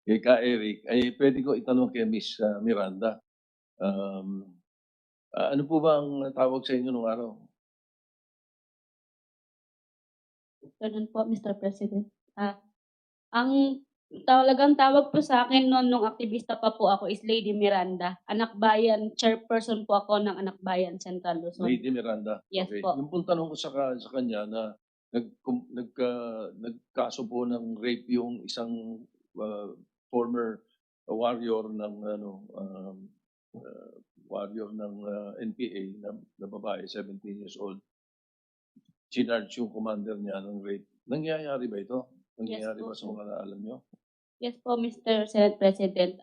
kay Ka Eric, ay puwede ko itanong kay Miss, Miranda. Um, ano po ba ang tawag sa inyo nung araw? Gano'n po, Mr. President. Ang talagang tawag po sa'kin no'n nung aktivista pa po ako is Lady Miranda. Anak Bayan, chairperson po ako ng Anak Bayan Central Luzon. Lady Miranda, Yes okey. po. Yung pong tanong ko sa kanya na nagkaso po ng rape yung isang, former warrior ng ano, uh, warrior ng, NPA na babae, 17 years old. Chinarge yung commander niya ng rape. Nangyayari ba ito? Yes Nangyayari po, ba sa sir. mga naalam niyo? Yes po, Mr. Senate President.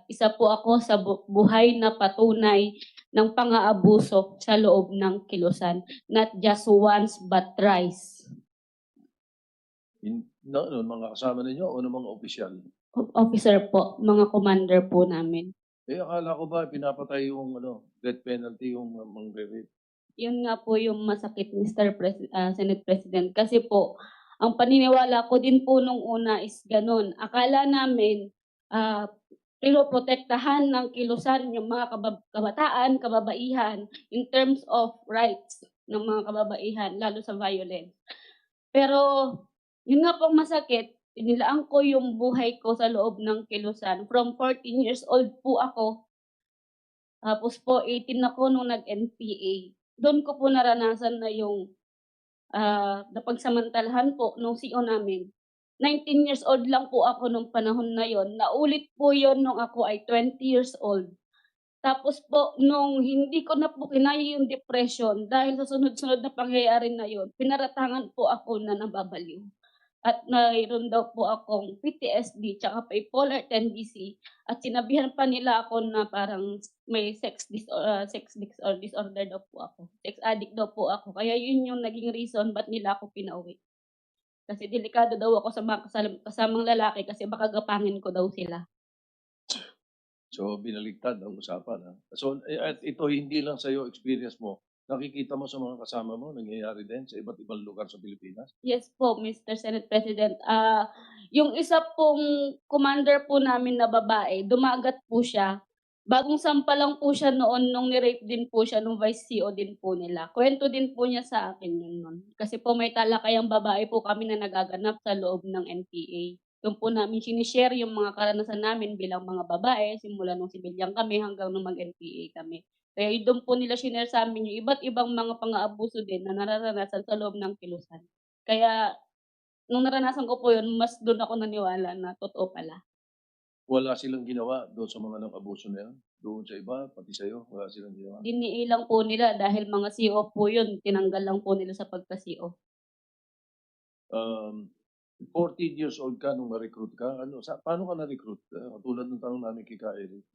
Isa po ako sa buhay na patunay ng pang-aabuso sa loob ng kilusan. Not just once, but thrice. Ano, mga kasama ninyo o ng mga opisyal? Officer po, mga commander po namin. Akala ko ba pinapatay yung ano, death penalty yung mangre-rape? Yun nga po yung masakit, Senate President. Kasi po, ang paniniwala ko din po nung una is gano'n. Akala namin, ah, pinoprotektahan ng kilusan yung mga kabataan, kababaihan in terms of rights ng mga kababaihan, lalo sa violence. Pero yun nga pong masakit, inilaan ko yung buhay ko sa loob ng kilusan. From 14 years old po ako, tapos po 18 ako nung nag-NPA. Do'n ko po naranasan na yung, napagsamantalahan po nung CO namin. 19 years old lang po ako nung panahon na yon. Naulit po yon nung ako ay 20 years old. Tapos po nung hindi ko na po kinaya yung depression dahil sa sunod-sunod na pangyayari na yon, pinaratangan po ako na nababaliw. At mayroon daw po akong PTSD tsaka bipolar tendency at sinabihan pa nila ako na parang may disorder daw po ako. Sex addict daw po ako. Kaya yun yung naging reason ba't nila ako pinauwi. Kasi delikado daw ako sa mga kasamang lalaki kasi baka gapangin ko daw sila. So, binaligtad ang usapan, So, at ito hindi lang sa'yo experience mo, nakikita mo sa mga kasama mo nangyayari din sa iba't ibang lugar sa Pilipinas? Yes po, Mr. Senate President. Yung isa pong commander po namin na babae, dumagat po siya. Bagong sampa lang po siya noon nung ni-rape din po siya nung vice CO din po nila. Kuwento din po niya sa akin yun nun. Kasi po may talakayang babae po kami na nagaganap sa loob ng NPA. Do'n po namin shine-share yung mga karanasan namin bilang mga babae, simula nung sibilyan kami hanggang nung mag-NPA kami. Kaya do'n po nila shinare sa'min yung iba't ibang mga pang-aabuso din na nararanasan sa loob ng kilusan. Kaya nung naranasan ko po yun, mas dun ako naniwala na totoo pala. Wala silang ginawa doon sa mga nang-abuso na yun? Doon sa iba, pati sa'yo, wala silang ginawa? Diniilang po nila dahil mga CO po yun, tinanggal lang po nila sa pagka-CO. Um, 14 years old ka nung ma-recruit ka, paano ka na-recruit? Katulad ng tanong namin kay Ka Eric,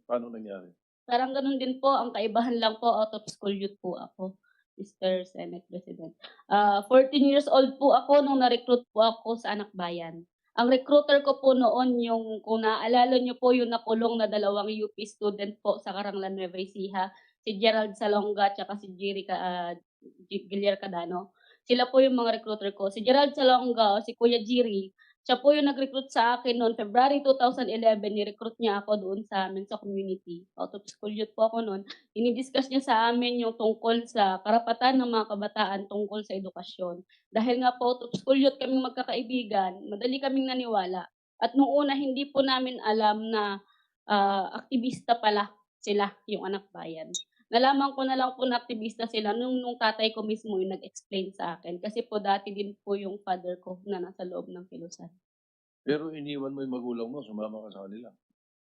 paano nangyari? Parang ganun din po, ang kaibahan lang po out of school youth po ako, Mr. Senate President. 14 years old po ako nung na-recruit po ako sa Anak Bayan. Ang recruiter ko po noon yung kung naaalala niyo po yung nakulong na 2 UP student po sa Caranglan, Nueva Ecija, si Gerald Salonga tsaka si Gilier Cadano. Sila po yung mga recruiter ko. Si Gerald Salonga o si Kuya Jiri, siya po yung nag-recruit sa akin noon February 2011, ni-recruit niya ako doon sa amin sa community. Out of school youth po ako noon. Dinidiscuss niya sa amin yung tungkol sa karapatan ng mga kabataan tungkol sa edukasyon. Dahil nga po out of school youth kaming magkakaibigan, madali kaming naniwala. At nung una hindi po namin alam na aktivista pala sila, yung Anak Bayan. Nalaman ko na lang po na aktivista sila nung tatay ko mismo yung nag-explain sa akin. Kasi po dati din po yung father ko na nasa loob ng kilusan. Pero iniwan mo yung magulang mo, sumama ka sa kanila?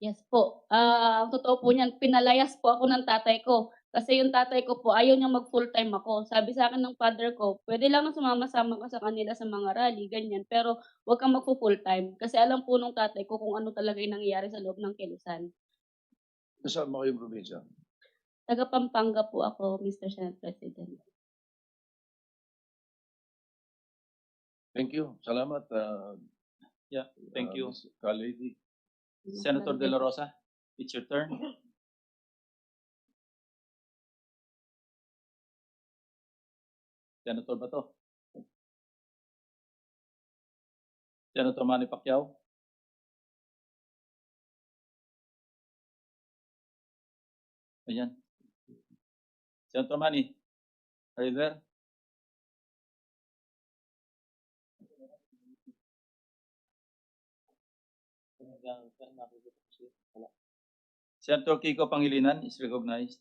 Yes po. Ang totoo po niyan, pinalayas po ako ng tatay ko. Kasi yung tatay ko po ayaw niyang mag-full-time ako. Sabi sa'kin ng father ko, "Puwede lang na sumama-sama ka sa kanila sa mga rally, ganyan, pero huwag kang magfu-full-time." Kasi alam po nung tatay ko kung ano talaga yung nangyayari sa loob ng kilusan. Saan ba kayong probinsya? Taga Pampanga po ako, Mr. Senate President. Thank you, salamat, Yeah, thank you. Miss Ka-Lady. Senator De La Rosa, it's your turn. Senator ba 'to? Senator Manny Pacquiao? yan. Senator Manny, are you there? Senator Kiko Pangilinan is recognized.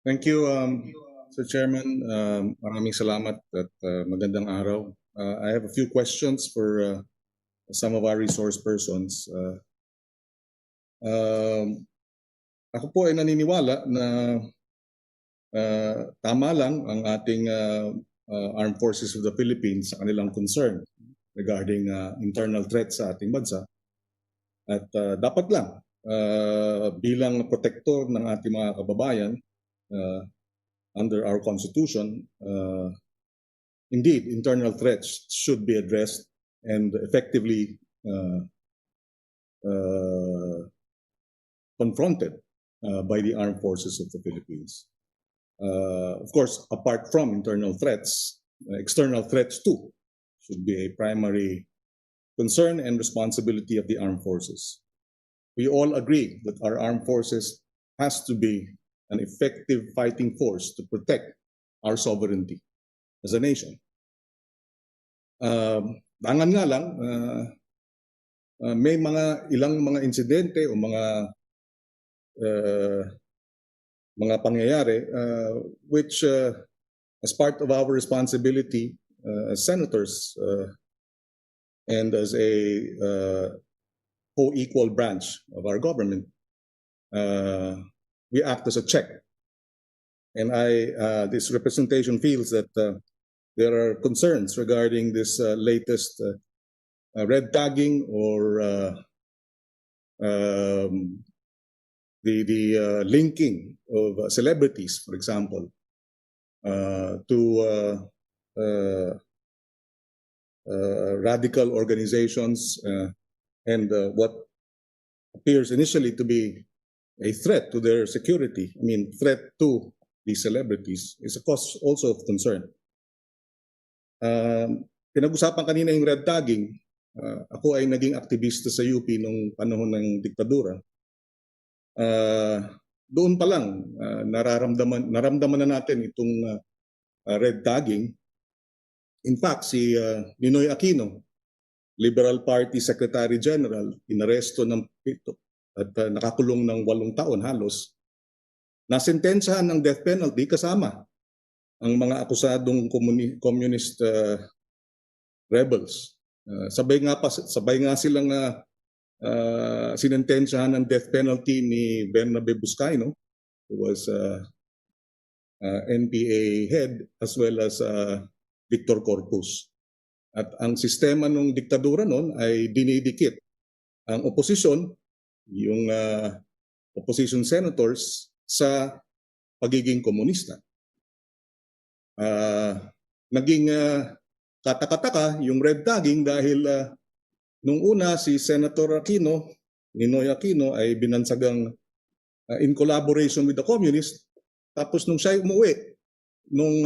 Thank you, Mr. Chairman. Maraming salamat at magandang araw. I have a few questions for some of our resource persons. Ako po ay naniniwala na tama lang ang ating Armed Forces of the Philippines sa kanilang concern regarding internal threats sa ating bansa. At dapat lang bilang protector ng ating mga kababayan under our Constitution, indeed, internal threats should be addressed and effectively confronted by the Armed Forces of the Philippines. Of course, apart from internal threats, external threats too should be a primary concern and responsibility of the armed forces. We all agree that our armed forces has to be an effective fighting force to protect our sovereignty as a nation. Dangan nga lang, may ilang mga insidente o mga pangyayari which as part of our responsibility as senators and as a co-equal branch of our government, we act as a check. And this representation feels that there are concerns regarding this latest red tagging or the linking of celebrities, for example, to radical organizations and what appears initially to be a threat to their security. I mean, threat to these celebrities is a cause also of concern. Pinag-usapan kanina yung red tagging. Ako ay naging aktivista sa UP nung panahon ng diktadura. Doon pa lang naramdaman na natin itong red tagging. In fact, si Ninoy Aquino, Liberal Party Secretary General, inaresto ng at nakakulong ng 8 taon halos. Nasentensyahan ng death penalty kasama ang mga akusadong communist rebels. Sabay nga silang sinentensyahan ng death penalty ni Bernabe Buscaino, who was NPA head, as well as Victor Corpus. At ang sistema ng diktadura noon ay dinidikit ang oposisyon, yung opposition senators, sa pagiging komunista. Naging katakataka yung red tagging dahil nung una si Senator Aquino, Ninoy Aquino, ay binansagang in collaboration with the communists. Tapos nung siya umuwi, nung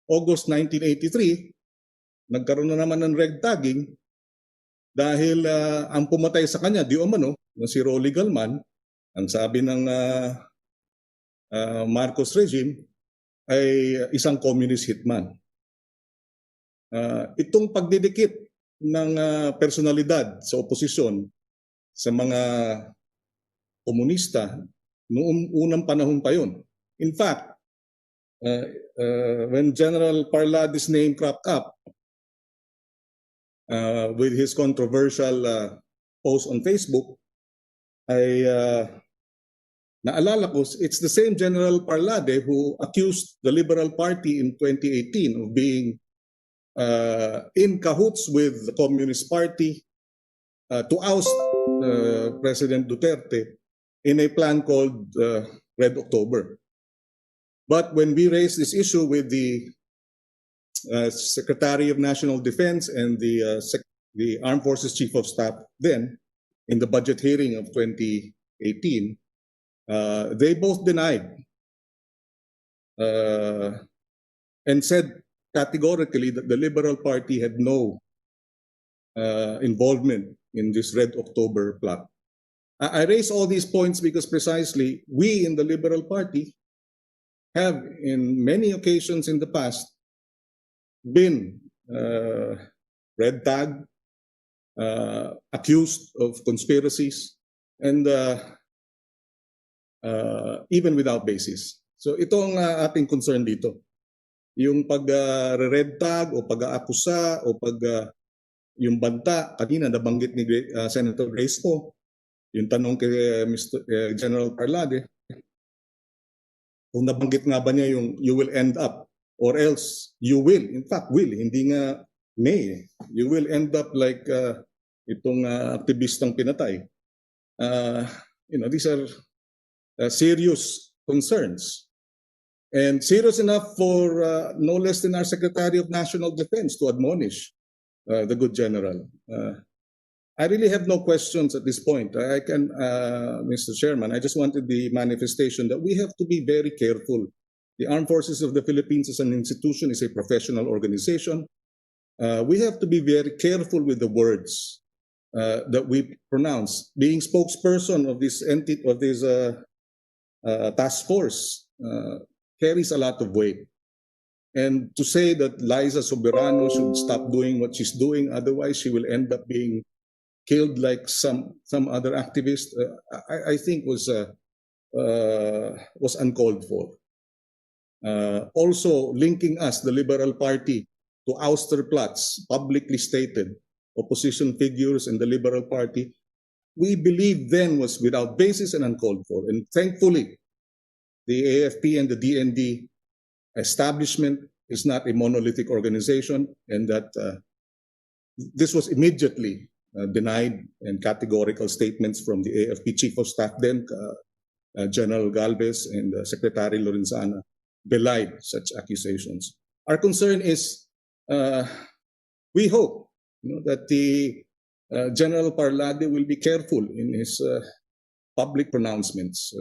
August 1983, nagkaroon na naman ng red tagging dahil ang pumatay sa kanya, di umano, na si Rolly Galman, ang sabi ng Marcos regime, ay isang communist hitman. Itong pagdidikit ng personalidad sa oposisyon sa mga komunista noong unang panahon pa yun. In fact, when General Parlades' name cropped up with his controversial post on Facebook, ay naalala ko, it's the same General Parlade who accused the Liberal Party in 2018 of being in cahoots with the Communist Party to oust President Duterte in a plan called Red October. But when we raised this issue with the Secretary of National Defense and the Armed Forces Chief of Staff then, in the budget hearing of 2018, they both denied and said categorically that the Liberal Party had no involvement in this Red October plot. I raise all these points because precisely we in the Liberal Party have in many occasions in the past been red tagged, accused of conspiracies, and even without basis. So ito ang ating concern dito. Yung pag-red tag o pag-aakusa o yung banta, kanina nabanggit ni Senator Grace po, yung tanong kay General Parlade, kung nabanggit nga ba niya yung you will end up or else you will, in fact will, hindi nga may, you will end up like itong aktivistang pinatay. These are serious concerns. And serious enough for no less than our Secretary of National Defense to admonish the good general. I really have no questions at this point. I can, Mr. Chairman, I just wanted the manifestation that we have to be very careful. The Armed Forces of the Philippines as an institution is a professional organization. We have to be very careful with the words that we pronounce. Being spokesperson of this entity, of this task force, carries a lot of weight. And to say that Liza Soberano should stop doing what she's doing, otherwise she will end up being killed like some other activist, I think was uncalled for. Also linking us, the Liberal Party, to ouster plots, publicly stated, opposition figures in the Liberal Party, we believe then was without basis and uncalled for. And thankfully, the AFP and the DND establishment is not a monolithic organization, and that this was immediately denied, and categorical statements from the AFP Chief of Staff then, General Galvez, and Secretary Lorenzana belied such accusations. Our concern is, we hope that the General Parlade will be careful in his public pronouncements.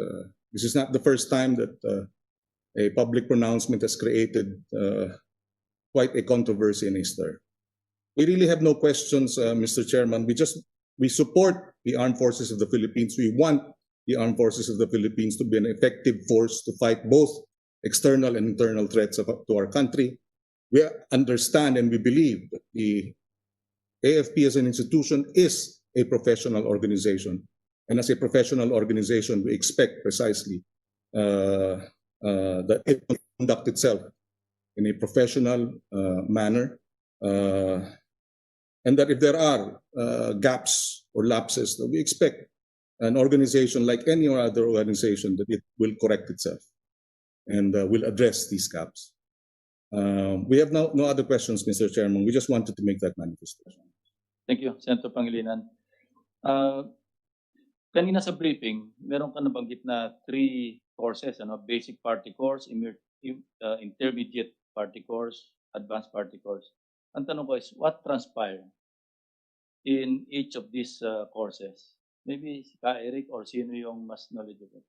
This is not the first time that a public pronouncement has created quite a controversy in a stir. We really have no questions, Mr. Chairman. We support the Armed Forces of the Philippines. We want the Armed Forces of the Philippines to be an effective force to fight both external and internal threats to our country. We understand and we believe that the AFP as an institution is a professional organization. And as a professional organization, we expect precisely that it will conduct itself in a professional manner, and that if there are gaps or lapses, that we expect an organization like any other organization that it will correct itself and will address these gaps. We have no other questions, Mr. Chairman. We just wanted to make that manifestation. Thank you, Senator Pangilinan. Kanina sa briefing, meron ka nabanggit na 3 courses, basic party course, intermediate party course, advanced party course. Ang tanong ko is, what transpired in each of these courses? Maybe si Ka Eric or sino yung mas knowledgeable?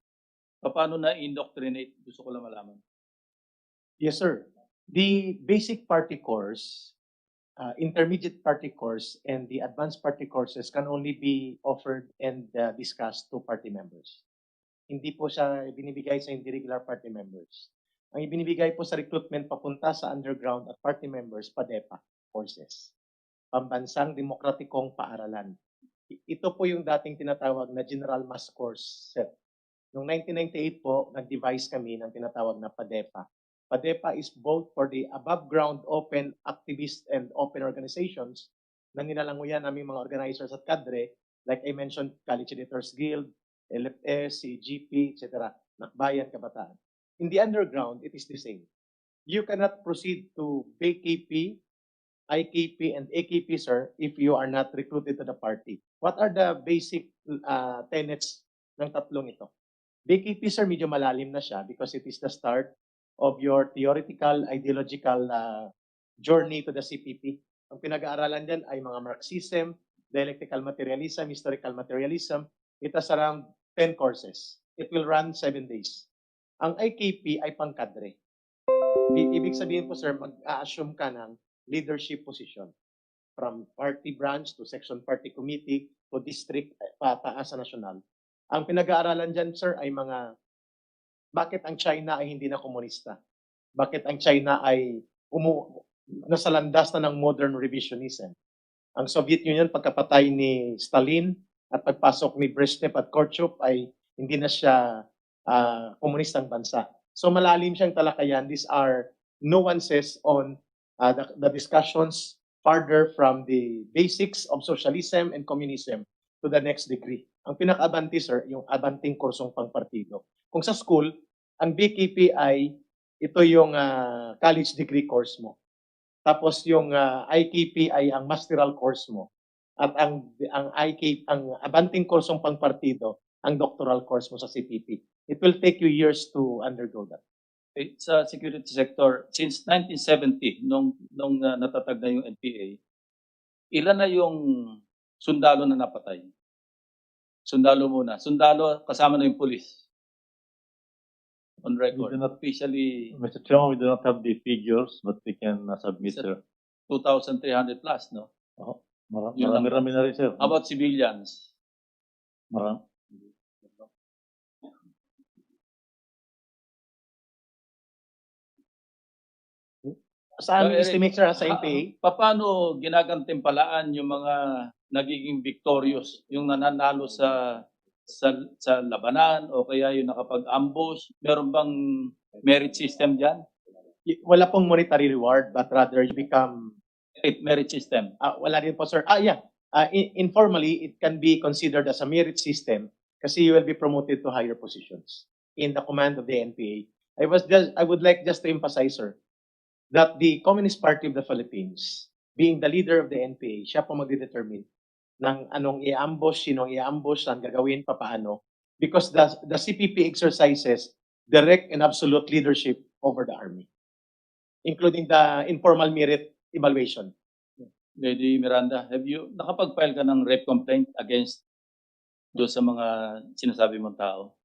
Paano na indoctrinate? Gusto ko lang malaman. Yes, sir. The basic party course, intermediate party course, and the advanced party courses can only be offered and discussed to party members. Hindi po siya binibigay sa hindi regular party members. Ang ibinibigay po sa recruitment papunta sa underground at party members, PADEPA courses. Pambansang Demokratikong Paaralan. Ito po yung dating tinatawag na General Mass Course set. Noong 1998 po, nag-devise kami ng tinatawag na PADEPA. PADEPA is both for the above ground open activist and open organizations na nilalanguyan naming mga organizers at kadre, like I mentioned, College Editors Guild, LFS, CGP, etc., Nakbayan, Kabataan. In the underground, it is the same. You cannot proceed to BKP, IKP, and AKP, sir, if you are not recruited to the party. What are the basic tenets ng tatlong ito? BKP, sir, medyo malalim na siya because it is the start of your theoretical, ideological journey to the CPP. Ang pinag-aaralan dyan ay mga Marxism, dialectical materialism, historical materialism. It has around 10 courses. It will run 7 days. Ang IKP ay pangkadre. Ibig sabihin po, sir, mag-a-assume ka ng leadership position from party branch to section party committee to district, pataas sa national. Ang pinag-aaralan dyan, sir, ay bakit ang China ay hindi na komunista? Bakit ang China ay nasa landas na ng modern revisionism? Ang Soviet Union, pagkapatay ni Stalin at pagpasok ni Brezhnev at Khrushchev ay hindi na siya komunistang bansa. So malalim siyang talakayan. These are nuances on the discussions farther from the basics of socialism and communism to the next degree. Ang pinaka-abanti, sir, yung abanting kursong pangpartido. Kung sa school, ang BKP ay ito yung college degree course mo. Tapos yung IKP ay ang masteral course mo. At ang abanting kursong pangpartido, ang doctoral course mo sa CPP. It will take you years to undergo that. Sa security sector, since 1970, nung natatag na yung NPA, ilan na yung sundalo na napatay? Sundalo muna. Sundalo kasama na yung police. On record. We do not- Officially, Mr. Chairman, we do not have the figures, but we can submit, sir. 2,300 plus, no? Yun lang. Marami-rami na rin, sir. How about civilians? Marami. Sa aming Eric, estimate, sir, sa NPA, Paano ginagantimpalaan yung mga nagiging victorious, yung nananalo sa labanan o kaya yung nakapag-ambush? Meron bang merit system diyan? wala pong monetary reward, but rather you become Merit system. wala din po, sir. Yeah. Informally, it can be considered as a merit system kasi you will be promoted to higher positions in the command of the NPA. I would like just to emphasize, sir, that the Communist Party of the Philippines, being the leader of the NPA, siya po magdedetermine ng anong i-ambush, sinong i-ambush, saan gagawin, papaano. Because the CPP exercises direct and absolute leadership over the army, including the informal merit evaluation. Lady Miranda, nakapag-file ka ng rape complaint against doon sa mga sinasabi mong tao?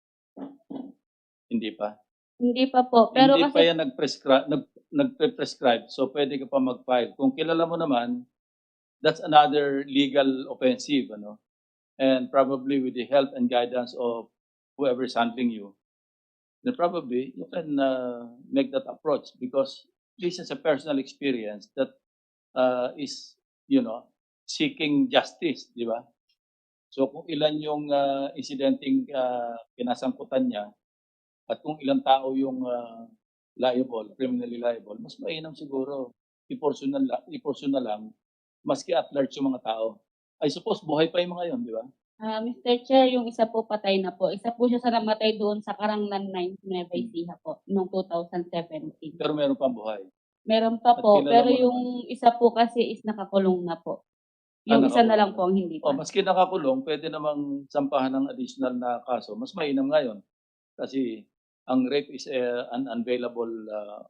Hindi pa. Hindi pa po. Pero Hindi pa kasi yan nagpe-prescribe, so pwede ka pa mag-file. Kung kilala mo naman, that's another legal offensive, ano? And probably with the help and guidance of whoever is handling you, then probably you can make that approach because this is a personal experience that is, seeking justice, di ba? So kung ilan yung insidenteng kinasangkutan niya at kung ilang tao yung liable, criminally liable, mas mainam siguro i-portion na lang maski at large yung mga tao. I suppose buhay pa yung mga yon, di ba? Mr. Chair, yung isa po patay na po. Isa po siya sa namatay doon sa Karanglan 9, Nueva Ecija po, noong 2017. Pero meron pang buhay. Meron pa At po, kilala pero mo yung isa po kasi is nakakulong na po. Yung isa na lang po ang hindi O pa. maski nakakulong, pwede namang sampahan ng additional na kaso. Mas mainam ngayon kasi ang rape is an unavailable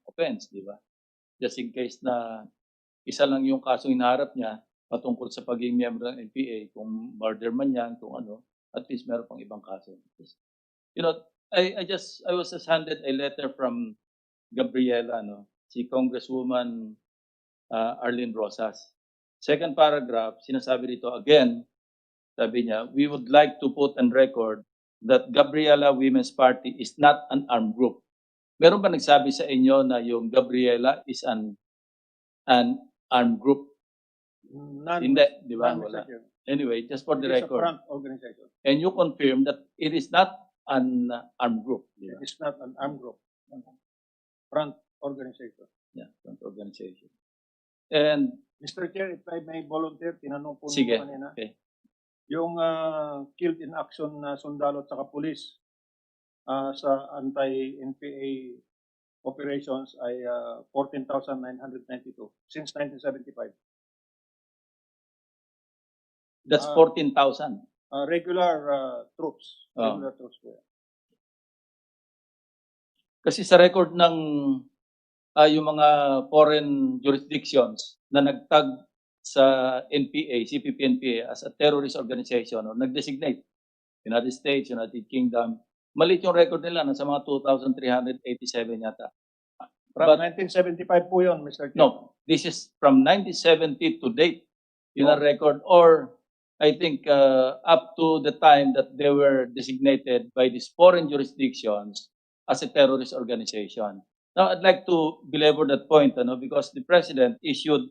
offense, di ba? Just in case na isa lang yung kasong hinaharap niya patungkol sa pagiging miyembro ng NPA, kung murder man yan, kung ano, at least meron pang ibang kaso. I was just handed a letter from Gabriela, si Congresswoman Arlene Rosas. Second paragraph, sinasabi dito again, sabi niya, we would like to put on record that Gabriela Women's Party is not an armed group. Meron ba nagsabi sa inyo na yung Gabriela is an armed group? Hindi, di ba? Wala. Anyway, just for the record. front organization. And you confirm that it is not an armed group. Di ba? It's not an armed group. Front organization. Yeah, front organization. And Mr. Chair, if I may volunteer, tinanong po Sige, nito kanina. okay. Yung killed in action na sundalo at saka pulis sa anti-NPA operations ay 14,992 since 1975. That's Ah. 14,000. Regular troops. Oh. Regular troops po yan. Kasi sa record ng yung mga foreign jurisdictions na nagtag sa NPA, CPP-NPA as a terrorist organization, nag-designate United States, United Kingdom, maliit yung record nila, nasa mga 2,387 yata. From But 1975 po yun, Mr. Chair. no, this is from 1970 to date, yun ang record, or I think up to the time that they were designated by these foreign jurisdictions as a terrorist organization. Now, I'd like to belabor that point, because the president issued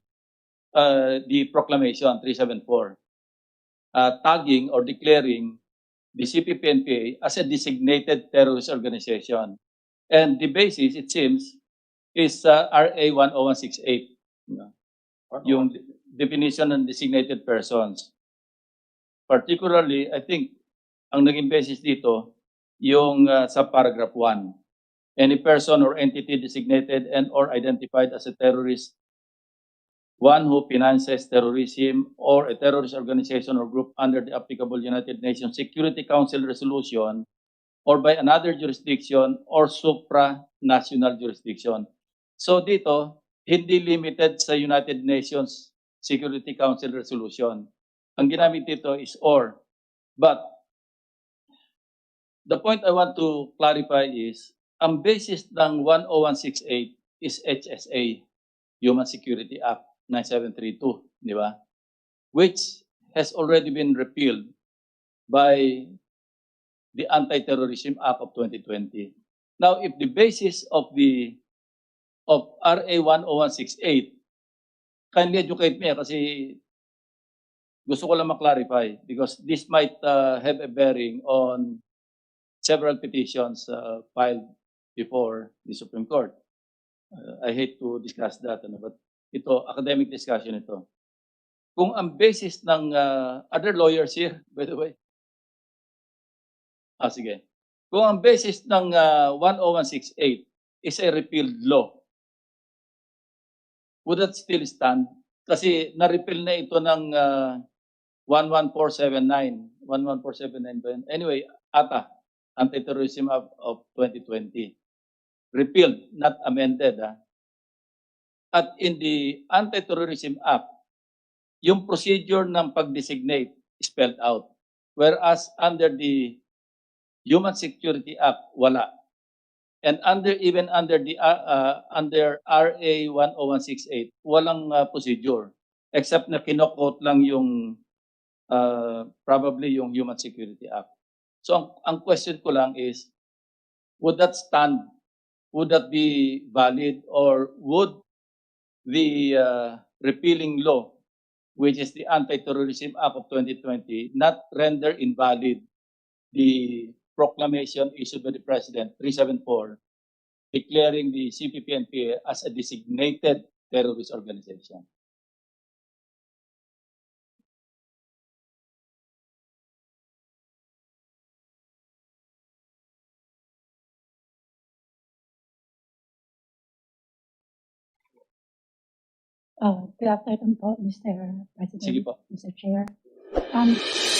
the proclamation 374, tagging or declaring the CPP-NPA as a designated terrorist organization. And the basis, it seems, is RA 10168, yung definition ng designated persons. Particularly, I think, ang naging basis dito, yung sa paragraph 1. Any person or entity designated and or identified as a terrorist, one who finances terrorism or a terrorist organization or group under the applicable United Nations Security Council resolution or by another jurisdiction or supranational jurisdiction. So dito, hindi limited sa United Nations Security Council resolution. Ang ginamit dito is or. But the point I want to clarify is, ang basis ng 10168 is HSA, Human Security Act 9732, di ba? Which has already been repealed by the Anti-Terrorism Act of 2020. Now, if the basis of RA 10168, kindly educate me kasi gusto ko lang ma-clarify because this might have a bearing on several petitions filed before the Supreme Court. I hate to discuss that, but ito, academic discussion ito. Kung ang basis ng other lawyers here, by the way. Sige. Kung ang basis ng 10168 is a repealed law, would that still stand? Kasi na-repeal na ito ng 11479. 11479 ba yun? Anyway, ATA, Anti-Terrorism Act of 2020. Repealed, not amended. At in the Anti-Terrorism Act, yung procedure ng pag-designate spelled out. Whereas under the Human Security Act, wala. And even under RA 10168, walang procedure. Except na kinokot lang yung probably yung Human Security Act. So ang question ko lang is, would that stand? Would that be valid? Or would the repealing law, which is the Anti-Terrorism Act of 2020, not render invalid the proclamation issued by the President, 374, declaring the CPP-NPA as a designated terrorist organization? Good afternoon po, Mr. President, Sige po. Mr. Chair.